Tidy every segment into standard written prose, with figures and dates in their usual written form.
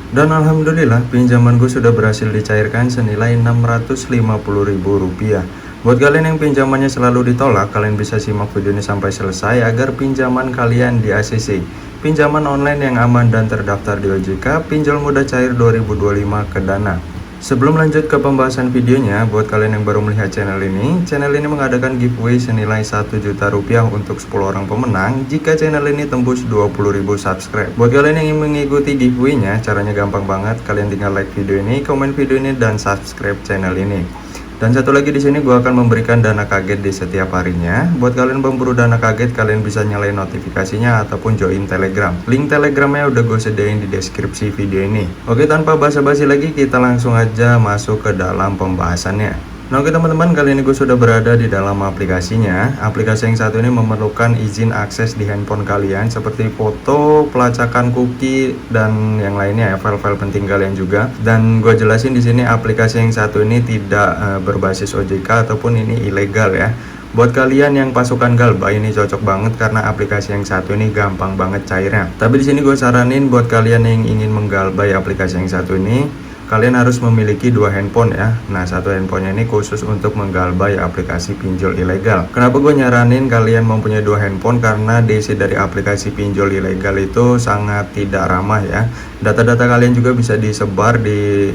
Dan alhamdulillah pinjaman gue sudah berhasil dicairkan senilai Rp650.000. Buat kalian yang pinjamannya selalu ditolak, kalian bisa simak video ini sampai selesai agar pinjaman kalian di ACC. Pinjaman online yang aman dan terdaftar di OJK, pinjol mudah cair 2025 ke Dana. Sebelum lanjut ke pembahasan videonya, buat kalian yang baru melihat channel ini mengadakan giveaway senilai Rp1.000.000 untuk 10 orang pemenang jika channel ini tembus 20.000 subscribe. Buat kalian yang ingin mengikuti giveaway-nya, caranya gampang banget. Kalian tinggal like video ini, komen video ini, dan subscribe channel ini. Dan satu lagi di sini gue akan memberikan dana kaget di setiap harinya. Buat kalian pemburu dana kaget, kalian bisa nyalain notifikasinya ataupun join Telegram. Link Telegramnya udah gue sediain di deskripsi video ini. Oke, tanpa basa-basi lagi, kita langsung aja masuk ke dalam pembahasannya. Nah oke teman-teman, kali ini gue sudah berada di dalam aplikasinya. Aplikasi yang satu ini memerlukan izin akses di handphone kalian seperti foto, pelacakan cookie, dan yang lainnya ya, file-file penting kalian juga. Dan gue jelasin di sini aplikasi yang satu ini tidak berbasis OJK ataupun ini ilegal ya. Buat kalian yang pasukan Galbay ini cocok banget karena aplikasi yang satu ini gampang banget cairnya. Tapi di sini gue saranin buat kalian yang ingin menggalbay aplikasi yang satu ini, kalian harus memiliki dua handphone ya. Nah, satu handphonenya ini khusus untuk menggalbay aplikasi pinjol ilegal. Kenapa gue nyaranin kalian mempunyai dua handphone? Karena diisi dari aplikasi pinjol ilegal itu sangat tidak ramah ya. Data-data kalian juga bisa disebar di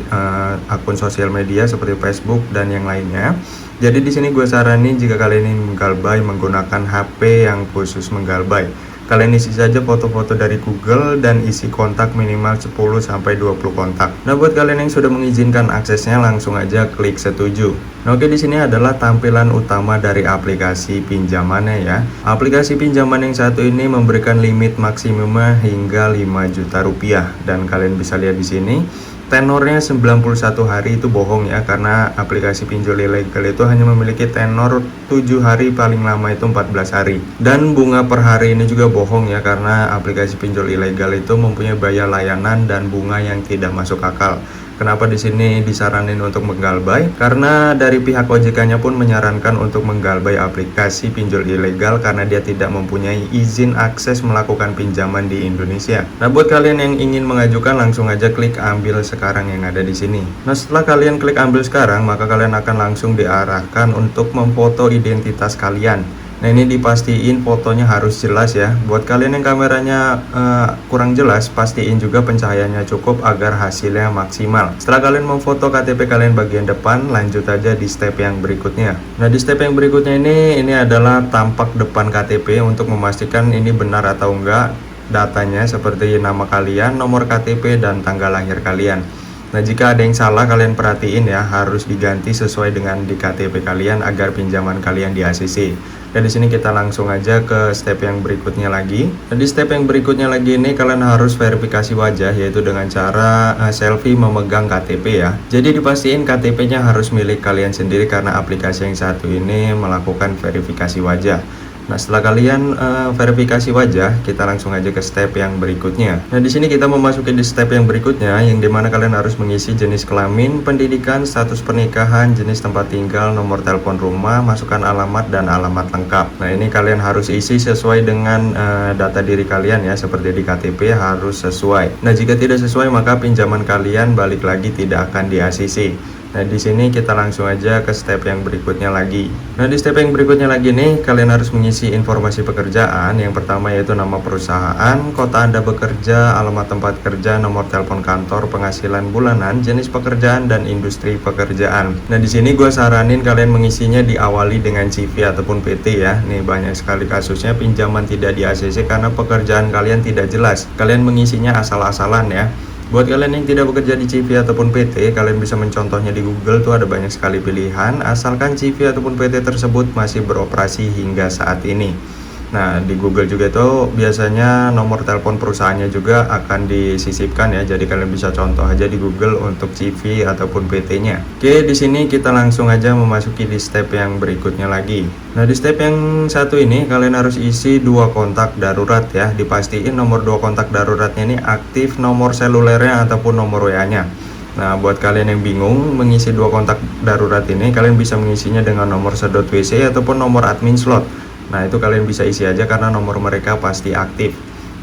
akun sosial media seperti Facebook dan yang lainnya. Jadi di sini gue saranin jika kalian ingin menggalbay menggunakan HP yang khusus menggalbay. Kalian isi saja foto-foto dari Google dan isi kontak minimal 10-20 kontak. Nah, buat kalian yang sudah mengizinkan aksesnya, langsung aja klik setuju. Nah, oke, di sini adalah tampilan utama dari aplikasi pinjamannya ya. Aplikasi pinjaman yang satu ini memberikan limit maksimumnya hingga Rp5.000.000 dan kalian bisa lihat di sini. Tenornya 91 hari itu bohong ya, karena aplikasi pinjol ilegal itu hanya memiliki tenor 7 hari, paling lama itu 14 hari. Dan bunga per hari ini juga bohong ya, karena aplikasi pinjol ilegal itu mempunyai biaya layanan dan bunga yang tidak masuk akal. Kenapa di sini disaranin untuk menggalbay? Karena dari pihak OJK-nya pun menyarankan untuk menggalbay aplikasi pinjol ilegal karena dia tidak mempunyai izin akses melakukan pinjaman di Indonesia. Nah, buat kalian yang ingin mengajukan, langsung aja klik ambil sekarang yang ada di sini. Nah, setelah kalian klik ambil sekarang, maka kalian akan langsung diarahkan untuk memfoto identitas kalian. Nah, ini dipastiin fotonya harus jelas ya. Buat kalian yang kameranya kurang jelas, pastiin juga pencahayaannya cukup agar hasilnya maksimal. Setelah kalian memfoto KTP kalian bagian depan, lanjut aja di step yang berikutnya. Nah, di step yang berikutnya ini adalah tampak depan KTP untuk memastikan ini benar atau enggak datanya, seperti nama kalian, nomor KTP, dan tanggal lahir kalian. Nah, jika ada yang salah, kalian perhatiin ya, harus diganti sesuai dengan di KTP kalian agar pinjaman kalian di ACC. Dan di sini kita langsung aja ke step yang berikutnya lagi. Dan di step yang berikutnya lagi ini kalian harus verifikasi wajah, yaitu dengan cara selfie memegang KTP ya. Jadi dipastiin KTP-nya harus milik kalian sendiri karena aplikasi yang satu ini melakukan verifikasi wajah. Nah, setelah kalian verifikasi wajah, kita langsung aja ke step yang berikutnya. Nah, di sini kita memasuki di step yang berikutnya, yang dimana kalian harus mengisi jenis kelamin, pendidikan, status pernikahan, jenis tempat tinggal, nomor telepon rumah, masukkan alamat dan alamat lengkap. Nah, ini kalian harus isi sesuai dengan data diri kalian ya, seperti di KTP harus sesuai. Nah, jika tidak sesuai, maka pinjaman kalian balik lagi tidak akan di ACC. Nah, di sini kita langsung aja ke step yang berikutnya lagi. Nah, di step yang berikutnya lagi nih, kalian harus mengisi informasi pekerjaan. Yang pertama yaitu nama perusahaan, kota Anda bekerja, alamat tempat kerja, nomor telepon kantor, penghasilan bulanan, jenis pekerjaan, dan industri pekerjaan. Nah, di sini gue saranin kalian mengisinya diawali dengan CV ataupun PT ya. Nih, banyak sekali kasusnya pinjaman tidak di ACC karena pekerjaan kalian tidak jelas. Kalian mengisinya asal-asalan ya. Buat kalian yang tidak bekerja di CV ataupun PT, kalian bisa mencontohnya di Google, tuh ada banyak sekali pilihan, asalkan CV ataupun PT tersebut masih beroperasi hingga saat ini. Nah, di Google juga tuh biasanya nomor telepon perusahaannya juga akan disisipkan ya. Jadi kalian bisa contoh aja di Google untuk CV ataupun PT-nya. Oke, di sini kita langsung aja memasuki di step yang berikutnya lagi. Nah, di step yang satu ini kalian harus isi dua kontak darurat ya. Dipastiin nomor dua kontak daruratnya ini aktif, nomor selulernya ataupun nomor WA-nya. Nah, buat kalian yang bingung mengisi dua kontak darurat ini, kalian bisa mengisinya dengan nomor sedot WC ataupun nomor admin slot. Nah, itu kalian bisa isi aja karena nomor mereka pasti aktif.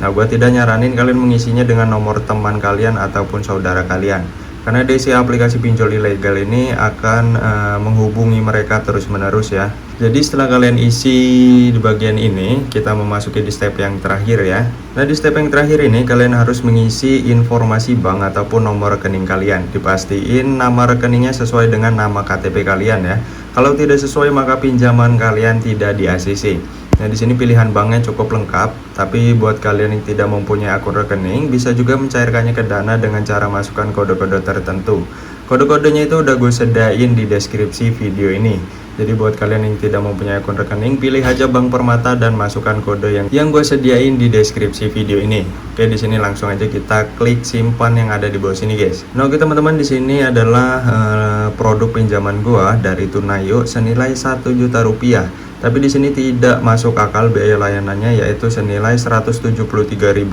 Nah, gua tidak nyaranin kalian mengisinya dengan nomor teman kalian ataupun saudara kalian, karena DC aplikasi pinjol ilegal ini akan menghubungi mereka terus-menerus ya. Jadi setelah kalian isi di bagian ini, kita memasuki di step yang terakhir ya. Nah, di step yang terakhir ini kalian harus mengisi informasi bank ataupun nomor rekening kalian. Dipastiin nama rekeningnya sesuai dengan nama KTP kalian ya. Kalau tidak sesuai maka pinjaman kalian tidak di ACC. Nah, di sini pilihan banknya cukup lengkap, tapi buat kalian yang tidak mempunyai akun rekening, bisa juga mencairkannya ke Dana dengan cara masukkan kode-kode tertentu. Kode-kodenya itu udah gue sediain di deskripsi video ini. Jadi buat kalian yang tidak mempunyai akun rekening, pilih aja Bank Permata dan masukkan kode yang gue sediain di deskripsi video ini. Oke, di sini langsung aja kita klik simpan yang ada di bawah sini, guys. Nah, oke teman-teman, di sini adalah produk pinjaman gua dari Tunayo senilai 1 juta rupiah. Tapi di sini tidak masuk akal biaya layanannya, yaitu senilai Rp173.000,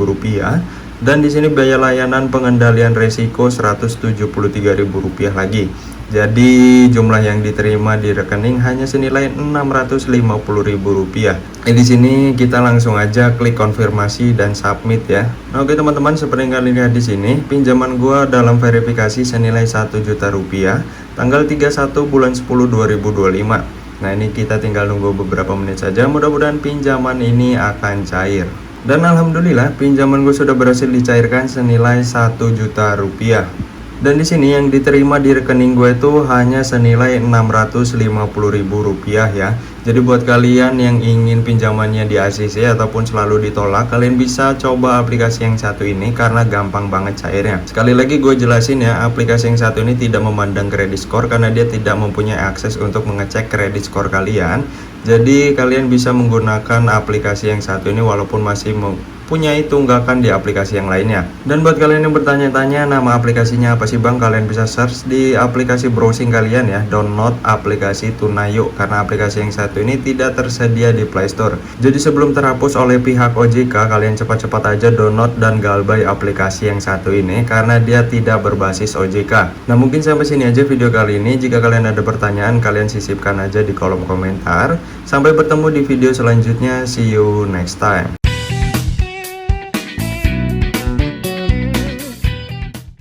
dan di sini biaya layanan pengendalian resiko Rp173.000 lagi. Jadi jumlah yang diterima di rekening hanya senilai Rp650.000. Di sini kita langsung aja klik konfirmasi dan submit ya. Nah, oke teman-teman, seperti yang kalian lihat di sini, pinjaman gua dalam verifikasi senilai 1 juta rupiah tanggal 31 bulan 10 2025. Nah, ini kita tinggal nunggu beberapa menit saja, mudah-mudahan pinjaman ini akan cair. Dan alhamdulillah pinjaman gue sudah berhasil dicairkan senilai 1 juta rupiah. Dan di sini yang diterima di rekening gue itu hanya senilai Rp650.000 ya. Jadi buat kalian yang ingin pinjamannya di ACC ataupun selalu ditolak, kalian bisa coba aplikasi yang satu ini karena gampang banget cairnya. Sekali lagi gue jelasin ya, aplikasi yang satu ini tidak memandang kredit skor karena dia tidak mempunyai akses untuk mengecek kredit skor kalian. Jadi kalian bisa menggunakan aplikasi yang satu ini walaupun masih mempunyai tunggakan di aplikasi yang lainnya. Dan buat kalian yang bertanya-tanya nama aplikasinya apa sih bang, kalian bisa search di aplikasi browsing kalian ya. Download aplikasi Tunayo karena aplikasi yang satu ini tidak tersedia di Play Store. Jadi sebelum terhapus oleh pihak OJK, kalian cepat-cepat aja download dan galbay aplikasi yang satu ini karena dia tidak berbasis OJK. Nah, mungkin sampai sini aja video kali ini. Jika kalian ada pertanyaan, kalian sisipkan aja di kolom komentar. Sampai bertemu di video selanjutnya. See you next time.